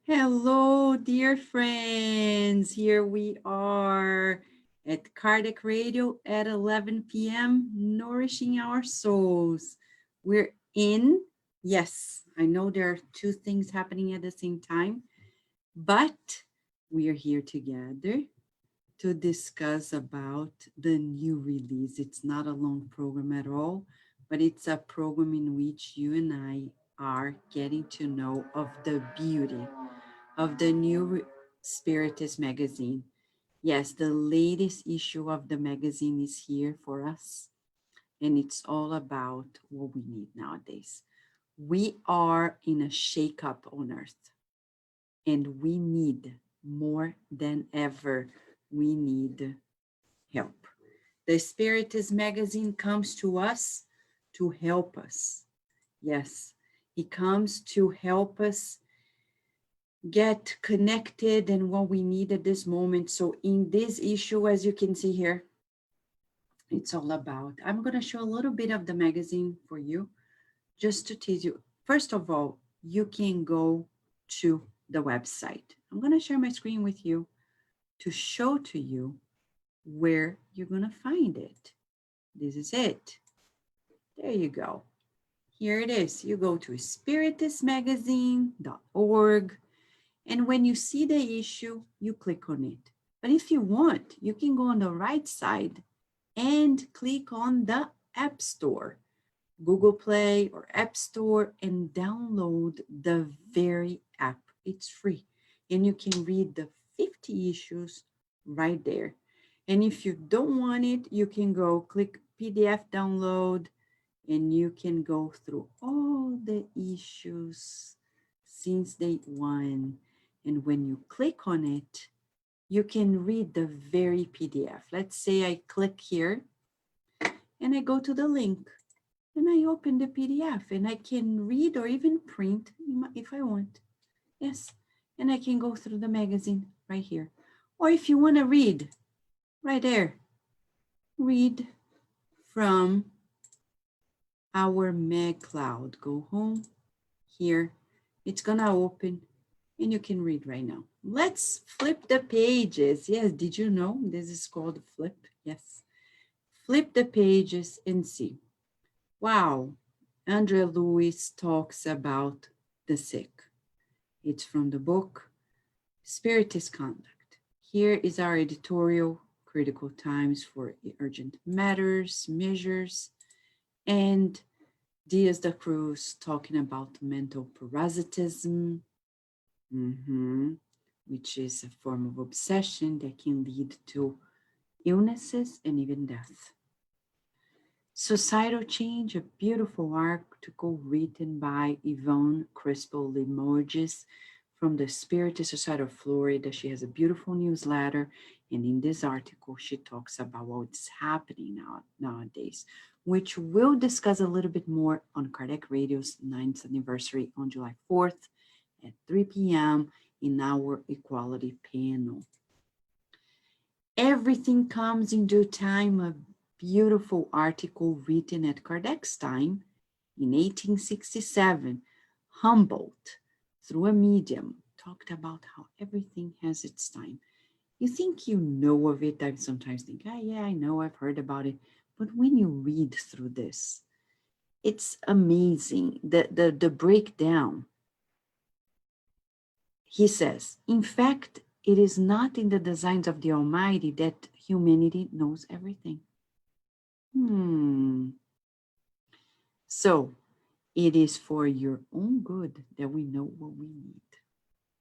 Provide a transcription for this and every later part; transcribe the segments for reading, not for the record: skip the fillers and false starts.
Hello, dear friends. Here we are at Cardiac Radio at 11 p.m., nourishing our souls. We're in, yes, I know there are two things happening at the same time, but we are here together to discuss about the new release. It's not a long program at all, but it's a program in which you and I are getting to know of the beauty of the new Spiritist magazine. Yes, the latest issue of the magazine is here for us, and it's all about what we need nowadays. We are in a shakeup on earth, and we need more than ever. We need help. The Spiritist magazine comes to us to help us. Yes, it comes to help us get connected and what we need at this moment. So in this issue, as you can see here, it's all about, I'm going to show a little bit of the magazine for you, just to tease you. First of all, you can go to the website. I'm going to share my screen with you to show to you where you're going to find it. This is it. There you go. Here it is. You go to spiritistmagazine.org. And when you see the issue, you click on it. But if you want, you can go on the right side and click on the App Store, Google Play or App Store, and download the very app. It's free. And you can read the 50 issues right there. And if you don't want it, you can go click PDF download, and you can go through all the issues since day one. And when you click on it, you can read the very PDF. Let's say I click here and I go to the link and I open the PDF and I can read or even print if I want. Yes, and I can go through the magazine right here. Or if you want to read, right there, read from our Mag Cloud. Go home here. It's gonna open and you can read right now. Let's flip the pages. Yes, did you know this is called flip? Yes. Flip the pages and see. Wow, Andrea Lewis talks about the sick. It's from the book Spiritist Conduct. Here is our editorial, critical times for urgent matters, measures, and Diaz da Cruz talking about mental parasitism, which is a form of obsession that can lead to illnesses and even death. Societal Change, a beautiful article written by Yvonne Crespo Limoges from the Spiritist Society of Florida. She has a beautiful newsletter, and in this article, she talks about what's happening nowadays, which we'll discuss a little bit more on Cardiac Radio's 9th anniversary on July 4th at 3 p.m. in our equality panel. Everything comes in due time, a beautiful article written at Kardec's time in 1867. Humboldt, through a medium, talked about how everything has its time. You think you know of it. I sometimes think, yeah, I know, I've heard about it. But when you read through this, it's amazing, the breakdown. He says, in fact, it is not in the designs of the Almighty that humanity knows everything. So it is for your own good that we know what we need.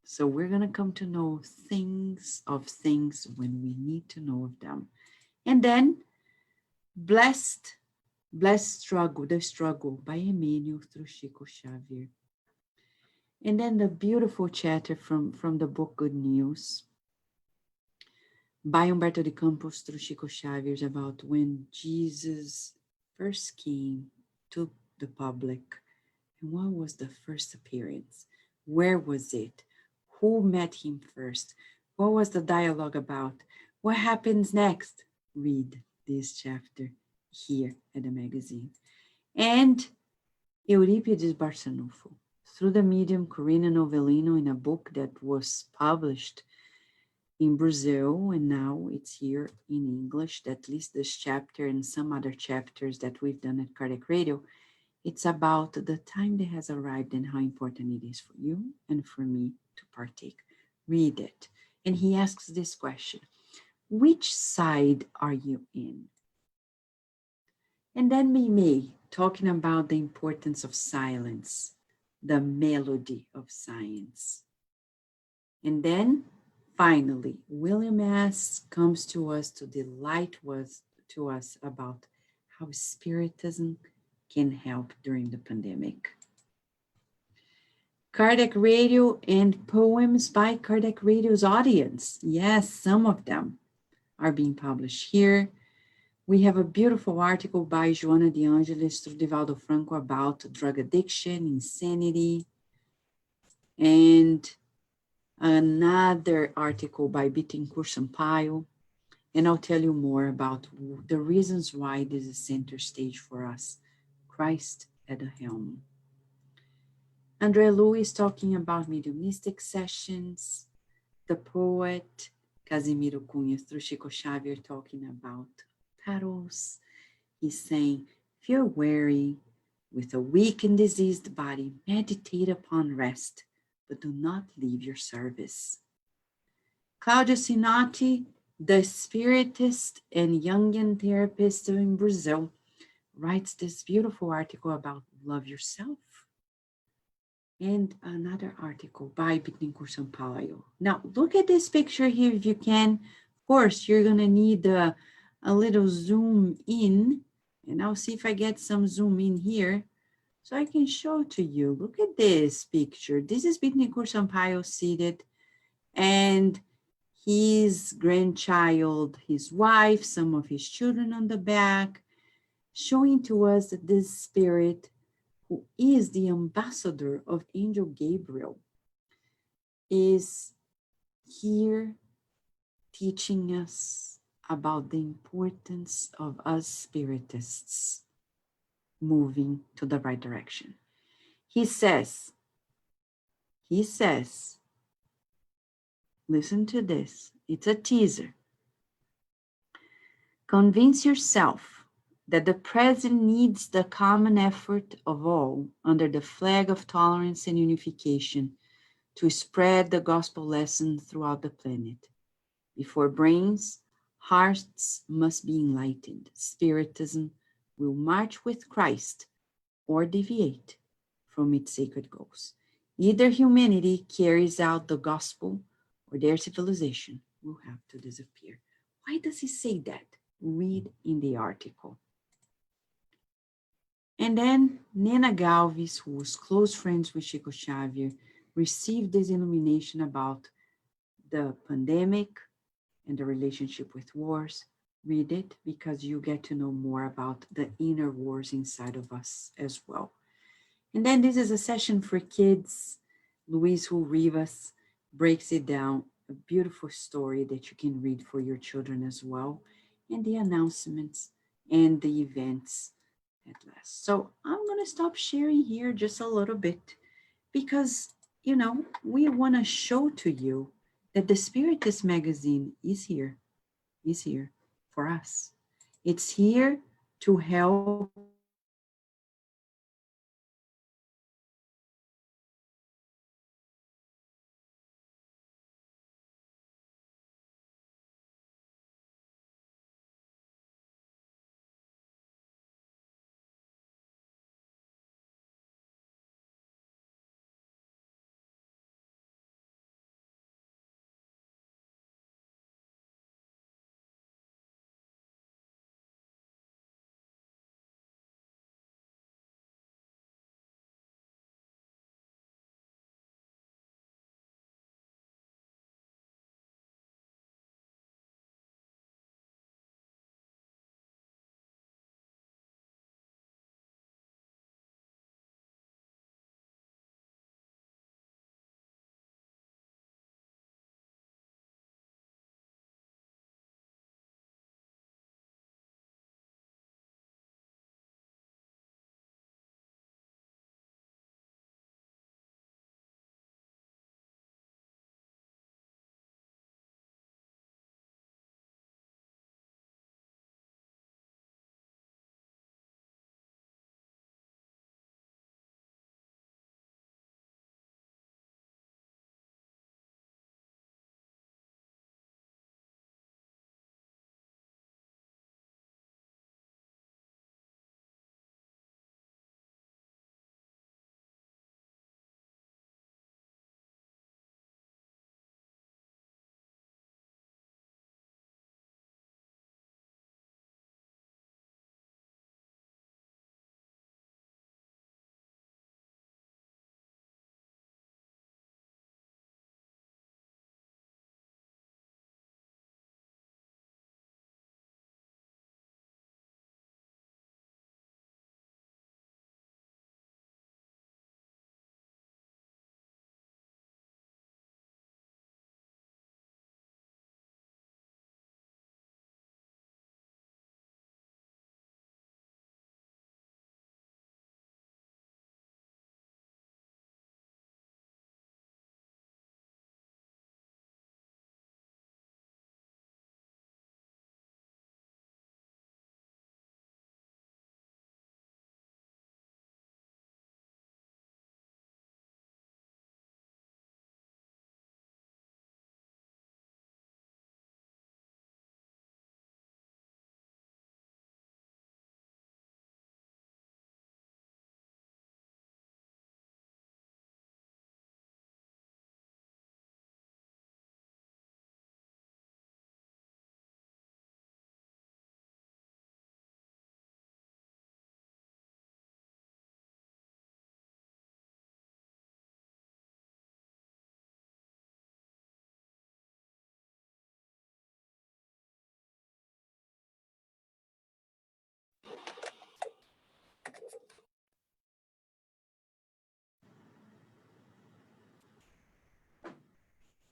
So we're going to come to know things of things when we need to know of them. And then Blessed Struggle, The Struggle by Emmanuel through Chico Xavier. And then the beautiful chapter from the book Good News by Humberto de Campos through Chico Xavier about when Jesus first came to the public. And what was the first appearance? Where was it? Who met him first? What was the dialogue about? What happens next? Read this chapter here at the magazine. And Eurípides Barçanufo, through the medium Corina Novellino in a book that was published in Brazil, and now it's here in English, at least this chapter and some other chapters that we've done at Cardiac Radio. It's about the time that has arrived and how important it is for you and for me to partake. Read it. And he asks this question: which side are you in? And then Mimi, talking about the importance of silence, the melody of science. And then finally, William S. comes to us to delight to us about how Spiritism can help during the pandemic. Cardiac Radio and poems by Cardiac Radio's audience. Yes, some of them are being published here. We have a beautiful article by Joana de Angelis through Divaldo Franco about drug addiction, insanity, and another article by Bittencourt Sampaio. And I'll tell you more about the reasons why this is center stage for us. Christ at the helm. André Luiz talking about mediumistic sessions. The poet Casimiro Cunha through Chico Xavier talking about paddles. He's saying, if you're weary with a weak and diseased body, meditate upon rest, but do not leave your service. Claudio Sinotti, the Spiritist and Jungian therapist in Brazil, writes this beautiful article about love yourself. And another article by Bittencourt Sampaio. Now, look at this picture here if you can. Of course, you're going to need a little zoom in, and I'll see if I get some zoom in here so I can show to you. Look at this picture. This is Bittencourt Sampaio seated, and his grandchild, his wife, some of his children on the back, showing to us that this spirit, who is the ambassador of Angel Gabriel, is here teaching us about the importance of us Spiritists moving to the right direction. He says, listen to this, it's a teaser. Convince yourself that the present needs the common effort of all under the flag of tolerance and unification to spread the gospel lesson throughout the planet. Before brains, hearts must be enlightened. Spiritism will march with Christ or deviate from its sacred goals. Either humanity carries out the gospel or their civilization will have to disappear. Why does he say that? Read in the article. And then Nena Galvis, who was close friends with Chico Xavier, received this illumination about the pandemic and the relationship with wars. Read it because you get to know more about the inner wars inside of us as well. And then this is a session for kids. Luis Rivas breaks it down, a beautiful story that you can read for your children as well, and the announcements and the events at last. So I'm going to stop sharing here just a little bit because, you know, we want to show to you that the Spiritist magazine is here for us. It's here to help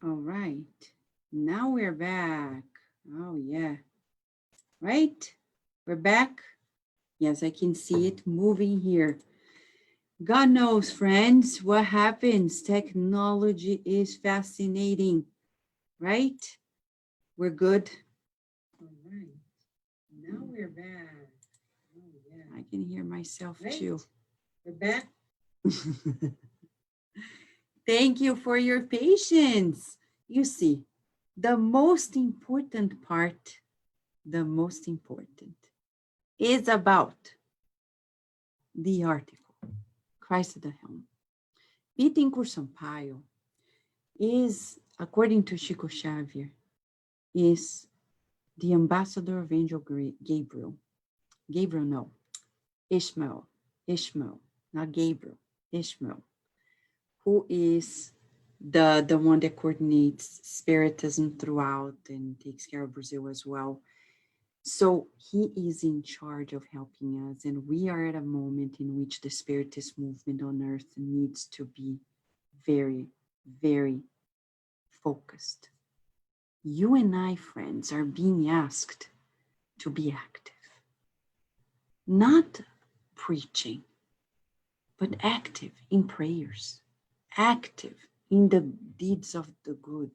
All right. Now we're back. Oh, yeah. Right? We're back. Yes, I can see it moving here. God knows, friends, what happens. Technology is fascinating, right? We're good. All right. Now we're back. Oh, yeah. I can hear myself too. We're back. Thank you for your patience. You see, the most important part, the most important, is about the article, Christ at the Helm. Bittencourt Sampaio is, according to Chico Xavier, is the ambassador of Angel Gabriel. Gabriel, no, Ishmael, not Gabriel, Ishmael, who is the one that coordinates Spiritism throughout and takes care of Brazil as well. So he is in charge of helping us, and we are at a moment in which the Spiritist movement on earth needs to be very, very focused. You and I, friends, are being asked to be active, not preaching, but active in prayers, active in the deeds of the good.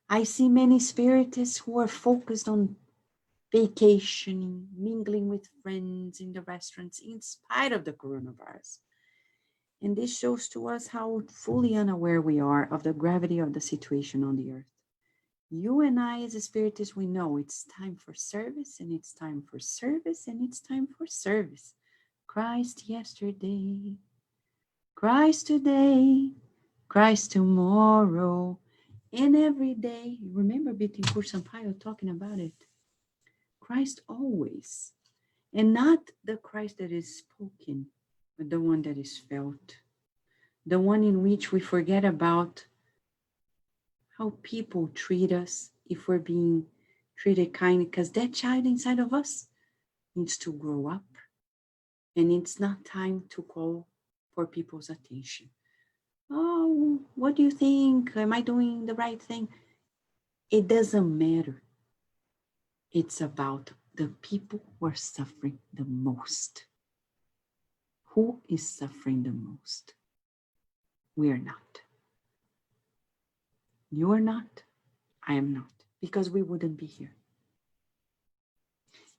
I see many Spiritists who are focused on vacationing, mingling with friends in the restaurants in spite of the coronavirus. And this shows to us how fully unaware we are of the gravity of the situation on the earth. You and I, as a Spiritist, we know it's time for service, and it's time for service, and it's time for service. Christ yesterday, Christ today, Christ tomorrow, and every day. Remember Bittencourt Sampaio talking about it. Christ always, and not the Christ that is spoken, but the one that is felt, the one in which we forget about how people treat us if we're being treated kindly, because that child inside of us needs to grow up, and it's not time to call for people's attention. Oh, what do you think? Am I doing the right thing? It doesn't matter. It's about the people who are suffering the most. Who is suffering the most? We are not. You are not. I am not. Because we wouldn't be here.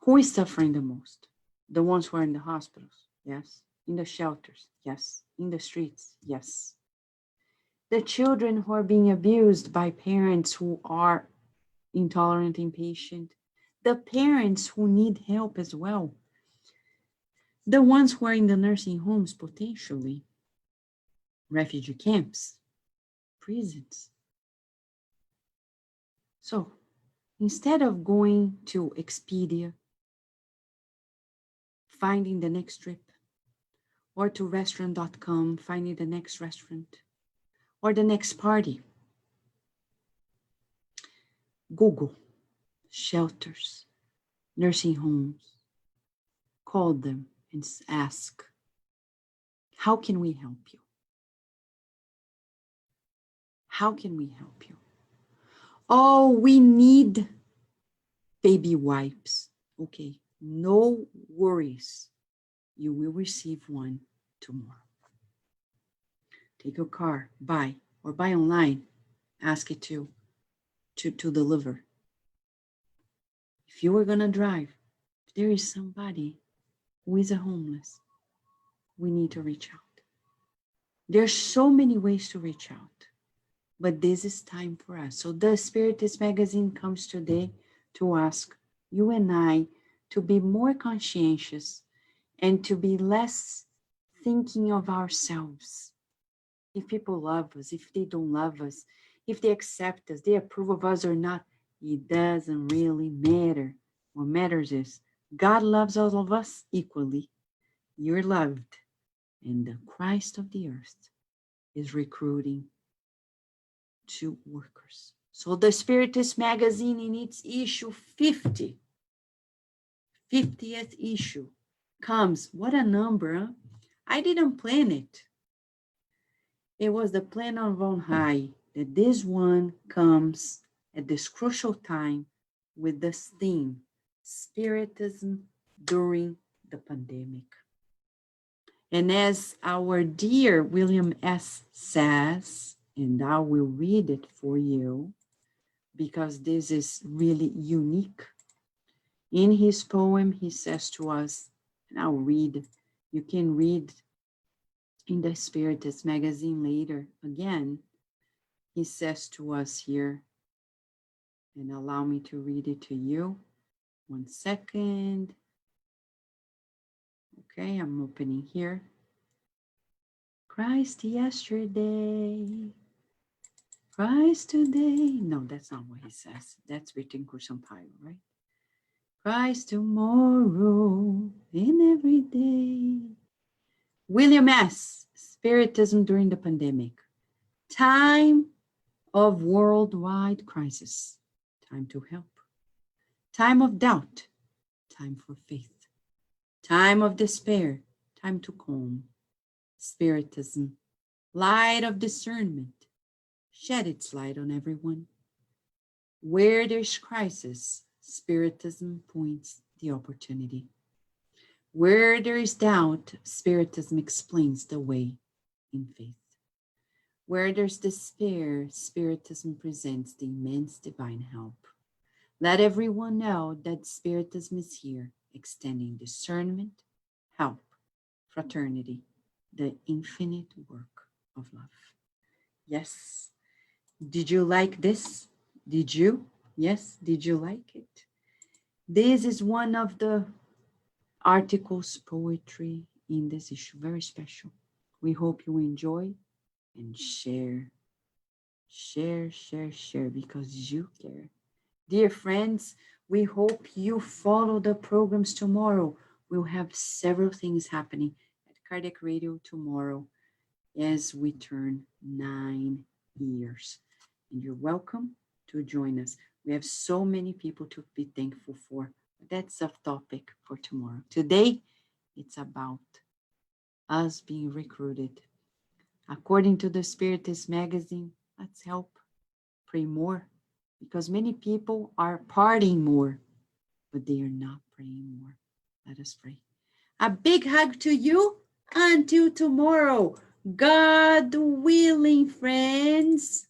Who is suffering the most? The ones who are in the hospitals? Yes. In the shelters? Yes. In the streets? Yes. The children who are being abused by parents who are intolerant, impatient. The parents who need help as well. The ones who are in the nursing homes, potentially. Refugee camps. Prisons. So, instead of going to Expedia, finding the next trip, or to restaurant.com, finding the next restaurant, or the next party, Google shelters, nursing homes, call them and ask, how can we help you? How can we help you? Oh, we need baby wipes. Okay, no worries. You will receive one tomorrow. Take your car, buy, or buy online. Ask it to deliver. If you are gonna drive, if there is somebody who is a homeless, we need to reach out. There's so many ways to reach out, but this is time for us. So the Spiritist magazine comes today to ask you and I to be more conscientious and to be less thinking of ourselves. If people love us, if they don't love us, if they accept us, they approve of us or not, it doesn't really matter. What matters is God loves all of us equally. You're loved, and the Christ of the earth is recruiting 2 workers. So the Spiritist magazine in its issue 50, 50th issue comes, what a number, huh? I didn't plan it. It was the plan of on high. that this one comes at this crucial time with this theme, Spiritism during the pandemic. And as our dear William S. says, and I will read it for you because this is really unique. In his poem, he says to us, and I'll read, you can read in the Spiritist magazine later again. He says to us here, and allow me to read it to you. 1 second. Okay, I'm opening here. Christ yesterday, Christ today. No, that's not what he says. That's written Sampaio, right? Christ tomorrow and every day. William S. Spiritism during the pandemic. Time of worldwide crisis. Time to help. Time of doubt. Time for faith. Time of despair. Time to calm. Spiritism. Light of discernment. Shed its light on everyone. Where there's crisis, Spiritism points the opportunity. Where there is doubt, Spiritism explains the way in faith. Where there's despair, Spiritism presents the immense divine help. Let everyone know that Spiritism is here, extending discernment, help, fraternity, the infinite work of love. Yes. Did you like this? Did you? Yes, did you like it? This is one of the articles, poetry in this issue, very special. We hope you enjoy and share, because you care. Dear friends, we hope you follow the programs tomorrow. We'll have several things happening at Cardiac Radio tomorrow as we turn 9 years. And you're welcome to join us. We have so many people to be thankful for. That's a topic for tomorrow. Today, it's about us being recruited. According to the Spiritist magazine, let's help pray more, because many people are partying more, but they are not praying more. Let us pray. A big hug to you. Until tomorrow. God willing, friends.